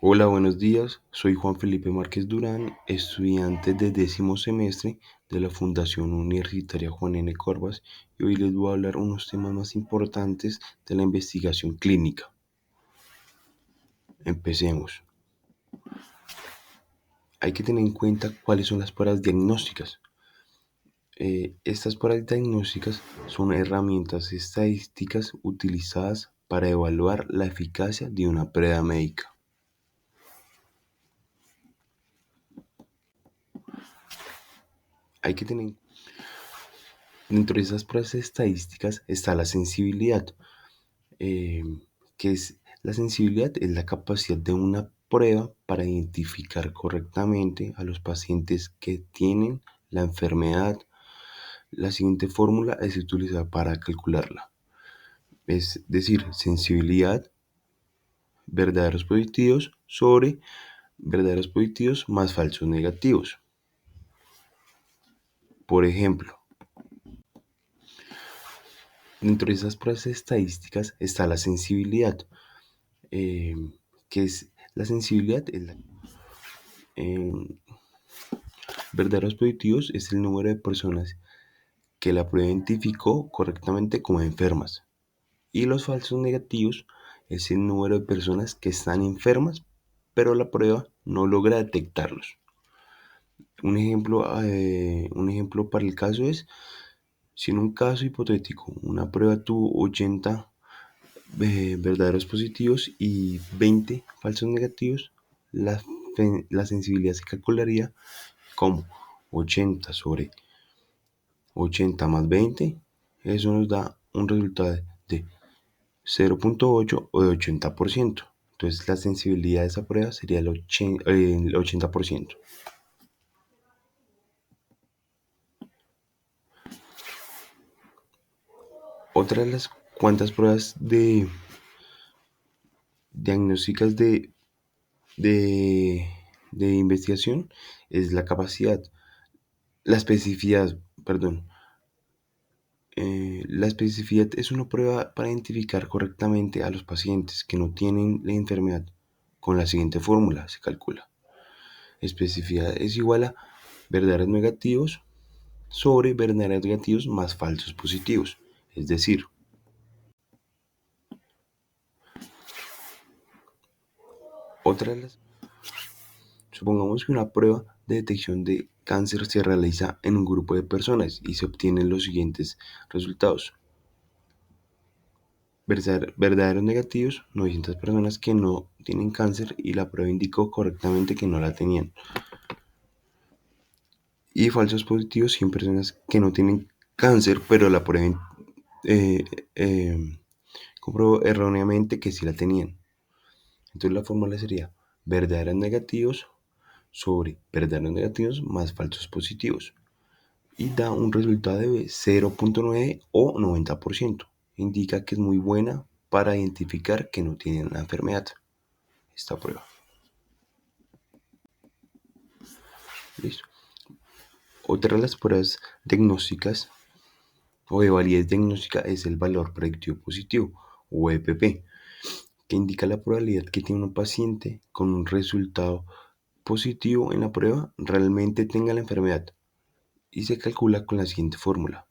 Hola, buenos días. Soy Juan Felipe Márquez Durán, estudiante de 10º semestre de la Fundación Universitaria Juan N. Corvas, y hoy les voy a hablar unos temas más importantes de la investigación clínica. Empecemos. Hay que tener en cuenta cuáles son las pruebas diagnósticas. Estas pruebas diagnósticas son herramientas estadísticas utilizadas para evaluar la eficacia de una prueba médica. Hay que tener Dentro de esas pruebas estadísticas está la sensibilidad, eh, que es la sensibilidad es la capacidad de una prueba para identificar correctamente a los pacientes que tienen la enfermedad. La siguiente fórmula es utilizada para calcularla, es decir, sensibilidad verdaderos positivos sobre verdaderos positivos más falsos negativos. Por ejemplo, dentro de esas pruebas estadísticas está la sensibilidad, eh, que es la sensibilidad es la, eh, verdaderos positivos es el número de personas que la prueba identificó correctamente como enfermas, y los falsos negativos es el número de personas que están enfermas pero la prueba no logra detectarlos. Un ejemplo para el caso es: si en un caso hipotético una prueba tuvo 80 verdaderos positivos y 20 falsos negativos, la sensibilidad se calcularía como 80 sobre 80 más 20. Eso nos da un resultado de 0,8 o de 80%. Entonces la sensibilidad de esa prueba sería el 80%. Otra de las cuantas pruebas diagnósticas de, de investigación es la capacidad, la especificidad, perdón. La especificidad es una prueba para identificar correctamente a los pacientes que no tienen la enfermedad. Con la siguiente fórmula se calcula. Especificidad es igual a verdaderos negativos sobre verdaderos negativos más falsos positivos. Es decir, otra de las supongamos que una prueba de detección de cáncer se realiza en un grupo de personas y se obtienen los siguientes resultados. Verdaderos negativos, 900 personas que no tienen cáncer y la prueba indicó correctamente que no la tenían. Y falsos positivos, 100 personas que no tienen cáncer, pero la prueba eh, eh, comprobó erróneamente que sí la tenían. Entonces la fórmula sería verdaderos negativos sobre verdaderos negativos más falsos positivos, y da un resultado de 0,9 o 90%. Indica que es muy buena para identificar que no tienen la enfermedad esta prueba. Listo. Otra de las pruebas diagnósticas o de validez diagnóstica es el valor predictivo positivo, o EPP, que indica la probabilidad que tiene un paciente con un resultado positivo en la prueba realmente tenga la enfermedad, y se calcula con la siguiente fórmula.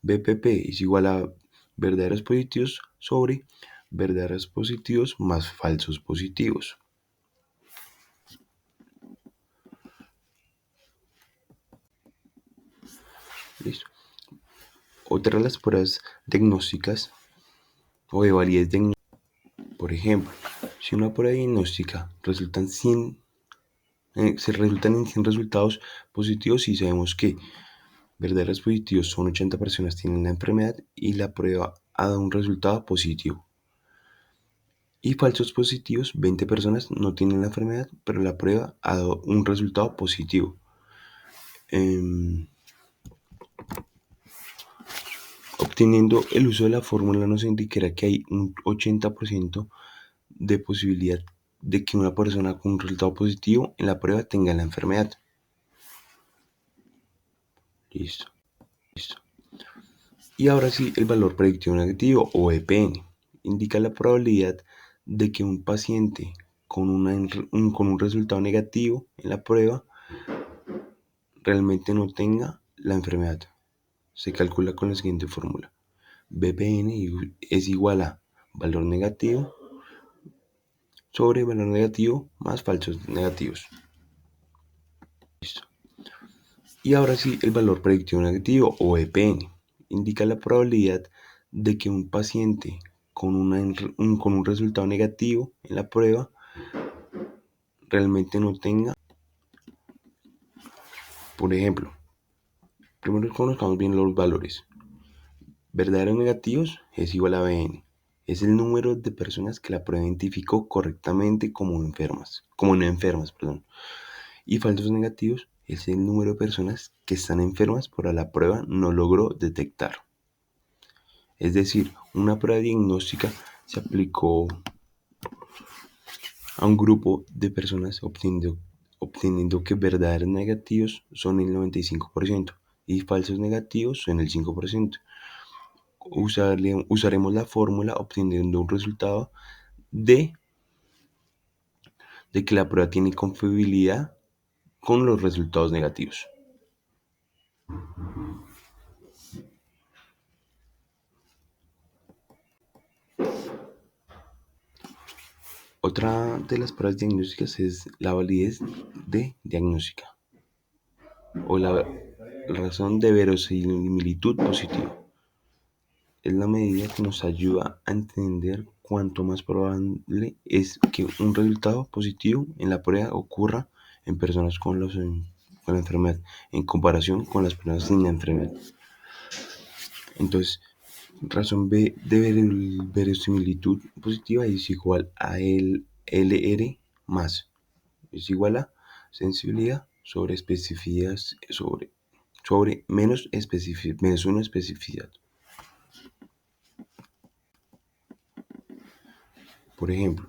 BPP es igual a verdaderos positivos sobre verdaderos positivos más falsos positivos. Listo. Otra de las pruebas diagnósticas o de validez diagnóstica, por ejemplo, si una prueba diagnóstica se resultan en 100 resultados positivos, y sabemos que verdaderos positivos son 80 personas tienen la enfermedad y la prueba ha dado un resultado positivo. Y falsos positivos, 20 personas no tienen la enfermedad, pero la prueba ha dado un resultado positivo. Obteniendo el uso de la fórmula nos indicará que hay un 80% de posibilidad de que una persona con un resultado positivo en la prueba tenga la enfermedad. Listo. Y ahora sí, el valor predictivo negativo, o EPN, indica la probabilidad de que un paciente con un resultado negativo en la prueba realmente no tenga la enfermedad. Se calcula con la siguiente fórmula. BPN es igual a valor negativo sobre valor negativo más falsos negativos. Listo. Y ahora sí, el valor predictivo negativo o EPN indica la probabilidad de que un paciente con un resultado negativo en la prueba realmente no tenga. Por ejemplo, primero conozcamos bien los valores. Verdaderos negativos es igual a BN. Es el número de personas que la prueba identificó correctamente como no enfermas, perdón. Y falsos negativos es el número de personas que están enfermas pero la prueba no logró detectar. Es decir, una prueba diagnóstica se aplicó a un grupo de personas obteniendo que verdaderos negativos son el 95% y falsos negativos son el 5%. Usaremos la fórmula obteniendo un resultado de que la prueba tiene confiabilidad con los resultados negativos. Otra de las pruebas diagnósticas es la validez de diagnóstica o la razón de verosimilitud positiva. Es la medida que nos ayuda a entender cuánto más probable es que un resultado positivo en la prueba ocurra en personas con la enfermedad en comparación con las personas sin la enfermedad. Entonces, razón B de verosimilitud positiva es igual a el LR más. Es igual a sensibilidad sobre especificidad sobre menos una especificidad. Por ejemplo,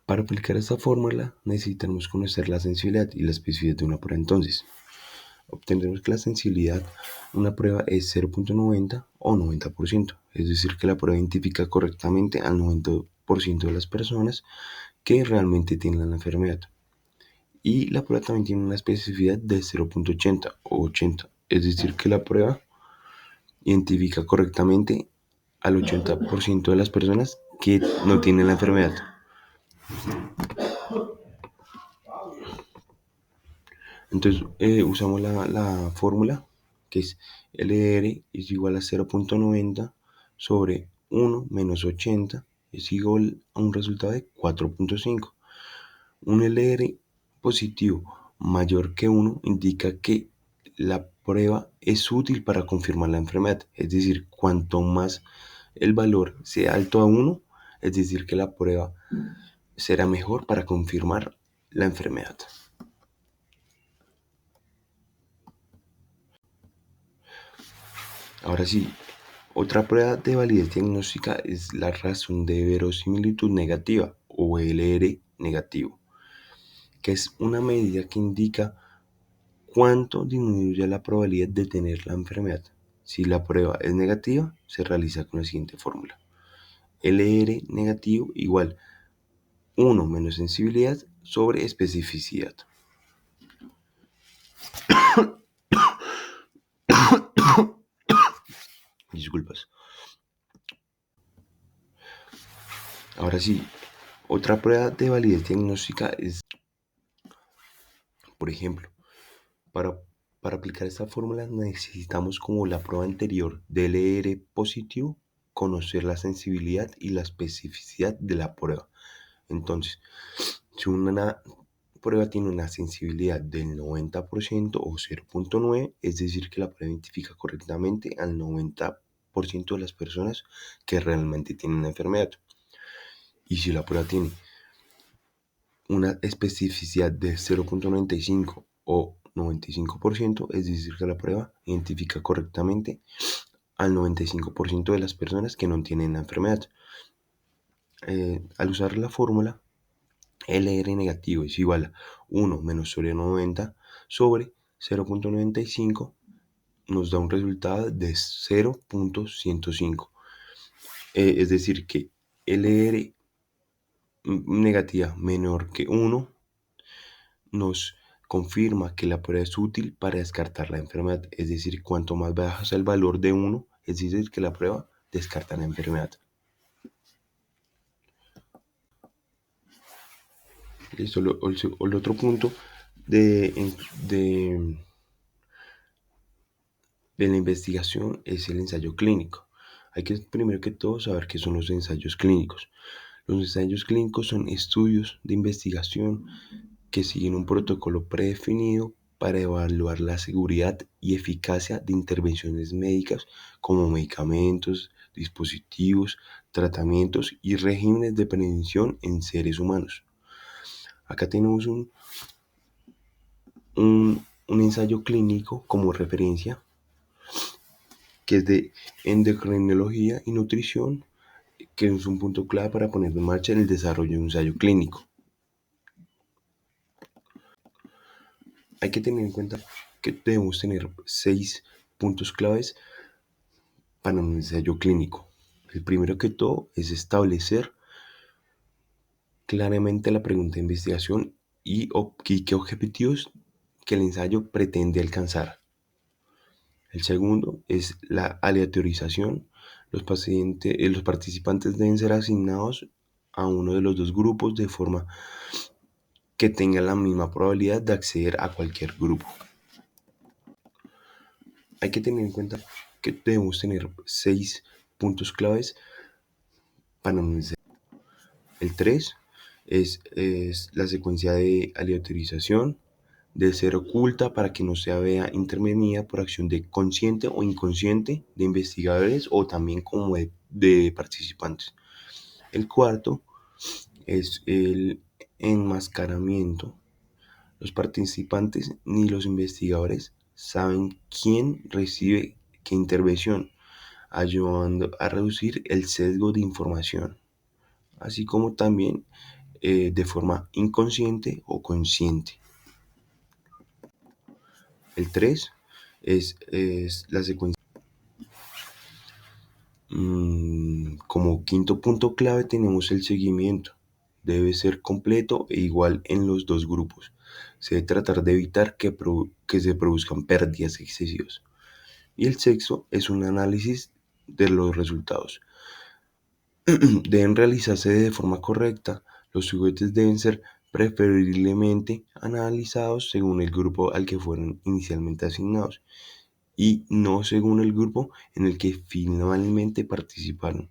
para aplicar esta fórmula necesitamos conocer la sensibilidad y la especificidad de una prueba. Entonces, obtendremos que la sensibilidad de una prueba es 0.90 o 90%. Es decir, que la prueba identifica correctamente al 90% de las personas que realmente tienen la enfermedad. Y la prueba también tiene una especificidad de 0.80 o 80. Es decir, que la prueba identifica correctamente al 80% de las personas que no tienen la enfermedad. Entonces usamos la fórmula que es LR es igual a 0.90 sobre 1 menos 80 es igual a un resultado de 4.5. Un LR positivo mayor que 1 indica que la prueba es útil para confirmar la enfermedad. Es decir, cuanto más el valor sea alto a 1, es decir, que la prueba será mejor para confirmar la enfermedad. Ahora sí, otra prueba de validez diagnóstica es la razón de verosimilitud negativa o LR negativo, que es una medida que indica cuánto disminuye la probabilidad de tener la enfermedad. Si la prueba es negativa, se realiza con la siguiente fórmula. LR negativo igual 1 menos sensibilidad sobre especificidad. Disculpas. Ahora sí, otra prueba de validez diagnóstica es, por ejemplo, para aplicar esta fórmula necesitamos como la prueba anterior de LR positivo, conocer la sensibilidad y la especificidad de la prueba. Entonces, si una prueba tiene una sensibilidad del 90% o 0.9, es decir que la prueba identifica correctamente al 90% de las personas que realmente tienen la enfermedad. Y si la prueba tiene una especificidad de 0.95 o 95%, es decir, que la prueba identifica correctamente al 95% de las personas que no tienen la enfermedad. Al usar la fórmula, LR negativo es igual a 1 menos 0.90 sobre 0.95 nos da un resultado de 0.105. Es decir, que LR negativa menor que uno nos confirma que la prueba es útil para descartar la enfermedad. Es decir, cuanto más bajo sea el valor de uno, es decir, que la prueba descarta la enfermedad. Listo. El otro punto de, de, de la investigación es el ensayo clínico. Hay que primero que todo saber qué son los ensayos clínicos. Los ensayos clínicos son estudios de investigación que siguen un protocolo predefinido para evaluar la seguridad y eficacia de intervenciones médicas como medicamentos, dispositivos, tratamientos y regímenes de prevención en seres humanos. Acá tenemos un ensayo clínico como referencia que es de endocrinología y nutrición, que es un punto clave para poner en marcha el desarrollo de un ensayo clínico. Hay que tener en cuenta que debemos tener 6 puntos claves para un ensayo clínico. El primero que todo es establecer claramente la pregunta de investigación y qué objetivos que el ensayo pretende alcanzar. El segundo es la aleatorización. Los participantes deben ser asignados a uno de los dos grupos de forma que tengan la misma probabilidad de acceder a cualquier grupo. Hay que tener en cuenta que debemos tener 6 puntos claves para un ensayo. El 3 es la secuencia de aleatorización, de ser oculta para que no se vea intervenida por acción de consciente o inconsciente de investigadores o también como de participantes. El cuarto es el enmascaramiento. Los participantes ni los investigadores saben quién recibe qué intervención, ayudando a reducir el sesgo de información, así como también de forma inconsciente o consciente. El 3 es la secuencia. Como quinto punto clave tenemos el seguimiento. Debe ser completo e igual en los dos grupos. Se debe tratar de evitar que se produzcan pérdidas excesivas. Y el sexto es un análisis de los resultados. Deben realizarse de forma correcta. Los juguetes deben ser preferiblemente analizados según el grupo al que fueron inicialmente asignados y no según el grupo en el que finalmente participaron,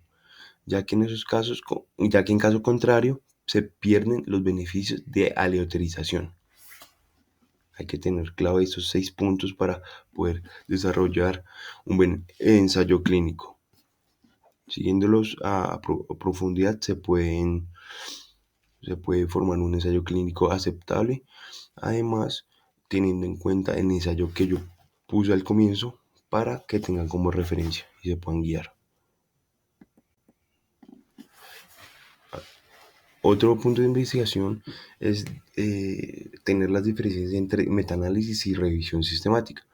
ya que en caso contrario se pierden los beneficios de aleatorización. Hay que tener claro estos 6 puntos para poder desarrollar un buen ensayo clínico. Siguiéndolos a profundidad se puede formar un ensayo clínico aceptable. Además, teniendo en cuenta el ensayo que yo puse al comienzo para que tengan como referencia y se puedan guiar. Otro punto de investigación es tener las diferencias entre metaanálisis y revisión sistemática.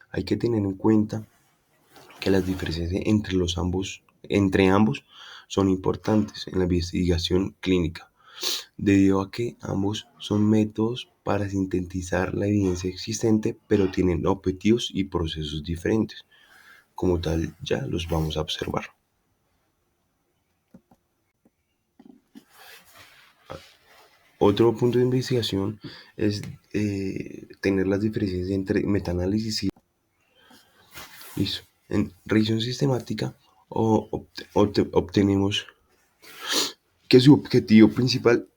Hay que tener en cuenta que las diferencias entre ambos son importantes en la investigación clínica, debido a que ambos son métodos para sintetizar la evidencia existente, pero tienen objetivos y procesos diferentes. Como tal, ya los vamos a observar. Otro punto de investigación es tener las diferencias entre metaanálisis y... Listo. En revisión sistemática obtenemos que su objetivo principal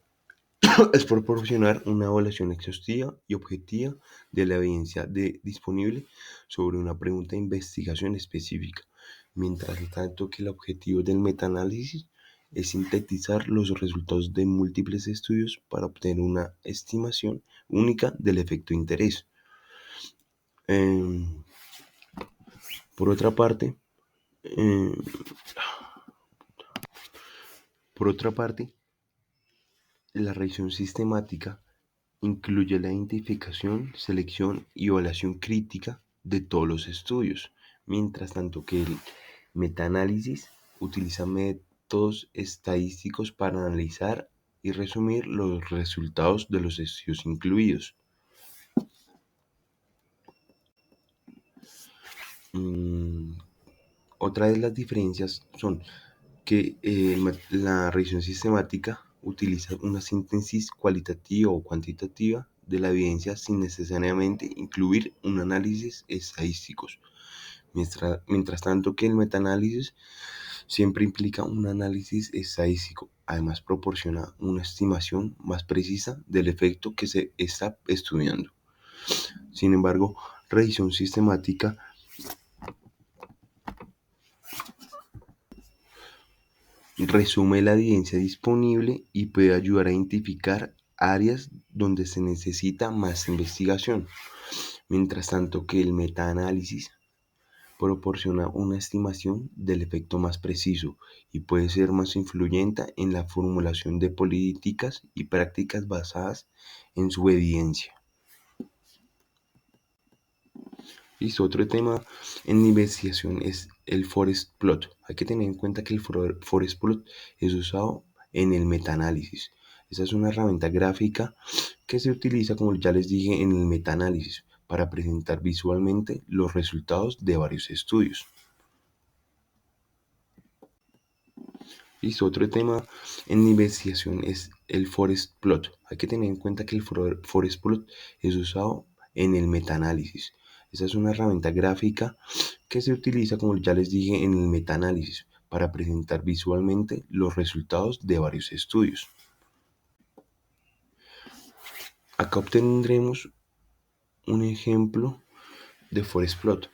es proporcionar una evaluación exhaustiva y objetiva de la evidencia disponible sobre una pregunta de investigación específica, mientras tanto que el objetivo del metaanálisis es sintetizar los resultados de múltiples estudios para obtener una estimación única del efecto de interés. Eh, por otra parte, eh, la revisión sistemática incluye la identificación, selección y evaluación crítica de todos los estudios, mientras tanto que el metaanálisis utiliza métodos estadísticos para analizar y resumir los resultados de los estudios incluidos. Otra de las diferencias son que la revisión sistemática utiliza una síntesis cualitativa o cuantitativa de la evidencia sin necesariamente incluir un análisis estadístico, mientras tanto que el metaanálisis siempre implica un análisis estadístico. Además, proporciona una estimación más precisa del efecto que se está estudiando. Sin embargo, revisión sistemática resume la evidencia disponible y puede ayudar a identificar áreas donde se necesita más investigación, mientras tanto que el metaanálisis proporciona una estimación del efecto más preciso y puede ser más influyente en la formulación de políticas y prácticas basadas en su evidencia. Listo, otro tema en investigación es el forest plot. Hay que tener en cuenta que el forest plot es usado en el metaanálisis. Esa es una herramienta gráfica que se utiliza, como ya les dije, en el metaanálisis para presentar visualmente los resultados de varios estudios. Listo, otro tema en investigación es el forest plot. Hay que tener en cuenta que el forest plot es usado en el metaanálisis. Esa es una herramienta gráfica que se utiliza, como ya les dije, en el metaanálisis para presentar visualmente los resultados de varios estudios. Acá obtendremos un ejemplo de forest plot.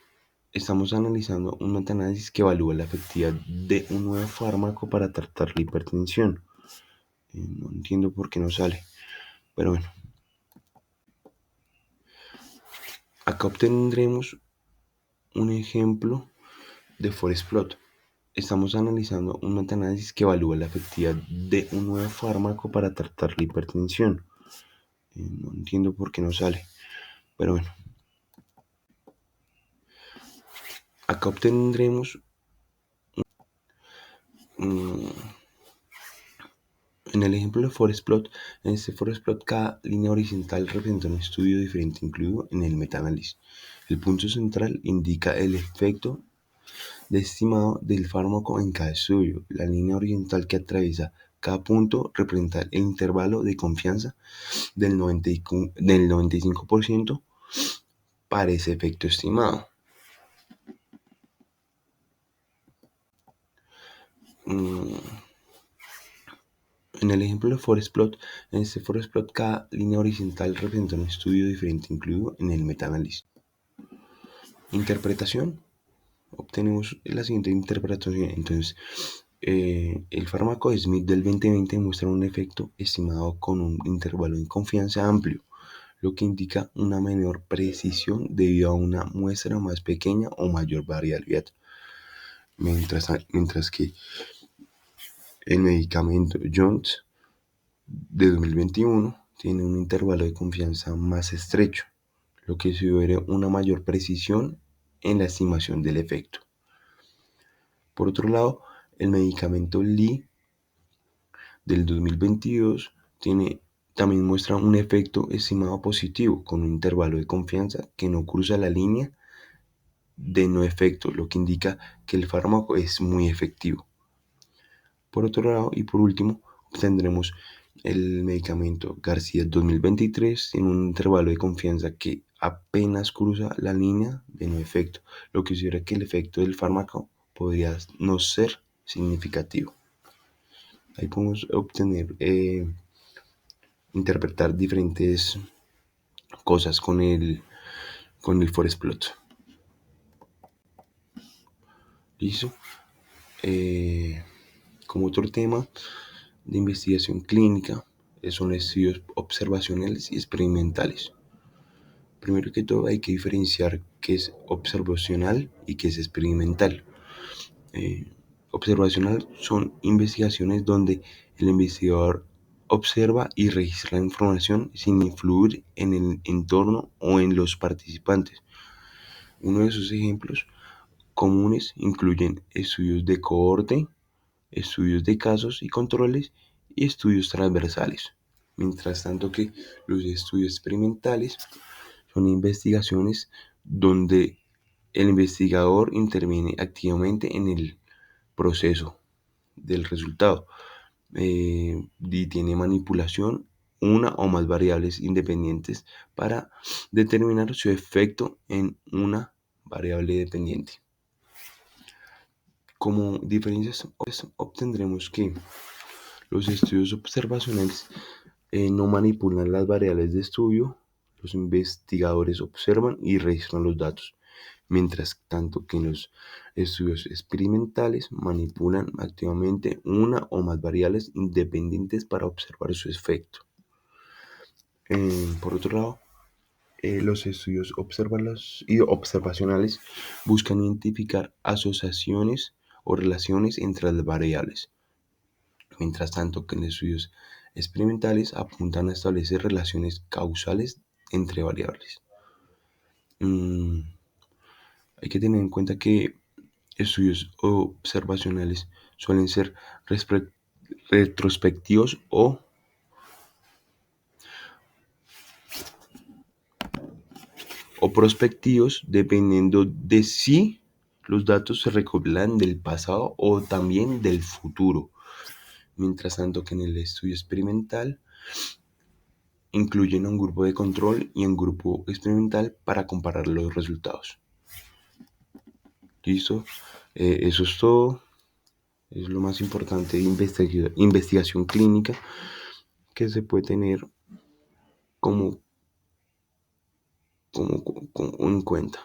Estamos analizando un metaanálisis que evalúa la efectividad de un nuevo fármaco para tratar la hipertensión. No entiendo por qué no sale, pero bueno. Acá obtendremos un ejemplo de forest plot. Estamos analizando un metaanálisis que evalúa la efectividad de un nuevo fármaco para tratar la hipertensión. No entiendo por qué no sale, pero bueno. Acá obtendremos en el ejemplo de forest plot. En este forest plot, cada línea horizontal representa un estudio diferente incluido en el metaanálisis. El punto central indica el efecto de estimado del fármaco en cada estudio. La línea horizontal que atraviesa cada punto representa el intervalo de confianza del 95% para ese efecto estimado. En el ejemplo de forest plot, en este forest plot, cada línea horizontal representa un estudio diferente incluido en el metaanálisis. Interpretación. Obtenemos la siguiente interpretación. Entonces, el fármaco Smith del 2020 muestra un efecto estimado con un intervalo de confianza amplio, lo que indica una menor precisión debido a una muestra más pequeña o mayor variabilidad. Mientras que el medicamento Jones de 2021 tiene un intervalo de confianza más estrecho, lo que sugiere una mayor precisión en la estimación del efecto. Por otro lado, el medicamento Lee del 2022 también muestra un efecto estimado positivo con un intervalo de confianza que no cruza la línea de no efecto, lo que indica que el fármaco es muy efectivo. Por otro lado, y por último, obtendremos el medicamento García 2023 en un intervalo de confianza que apenas cruza la línea de no efecto, lo que sugiere que el efecto del fármaco podría no ser significativo. Ahí podemos interpretar diferentes cosas con el forest plot. ¿Listo? Como otro tema de investigación clínica son estudios observacionales y experimentales. Primero que todo hay que diferenciar qué es observacional y qué es experimental. Observacional son investigaciones donde el investigador observa y registra la información sin influir en el entorno o en los participantes. Uno de sus ejemplos comunes incluyen estudios de cohorte, estudios de casos y controles y estudios transversales. Mientras tanto que los estudios experimentales son investigaciones donde el investigador interviene activamente en el proceso del resultado y tiene manipulación una o más variables independientes para determinar su efecto en una variable dependiente. Como diferencias obtendremos que los estudios observacionales no manipulan las variables de estudio, los investigadores observan y registran los datos, mientras tanto que en los estudios experimentales manipulan activamente una o más variables independientes para observar su efecto. Por otro lado, los estudios observacionales buscan identificar asociaciones o relaciones entre las variables, mientras tanto que en estudios experimentales apuntan a establecer relaciones causales entre variables. Hay que tener en cuenta que estudios observacionales suelen ser retrospectivos o prospectivos, dependiendo de si los datos se recopilan del pasado o también del futuro. Mientras tanto que en el estudio experimental incluyen a un grupo de control y un grupo experimental para comparar los resultados. ¿Listo? Eso es todo. Es lo más importante de investigación clínica que se puede tener como en cuenta.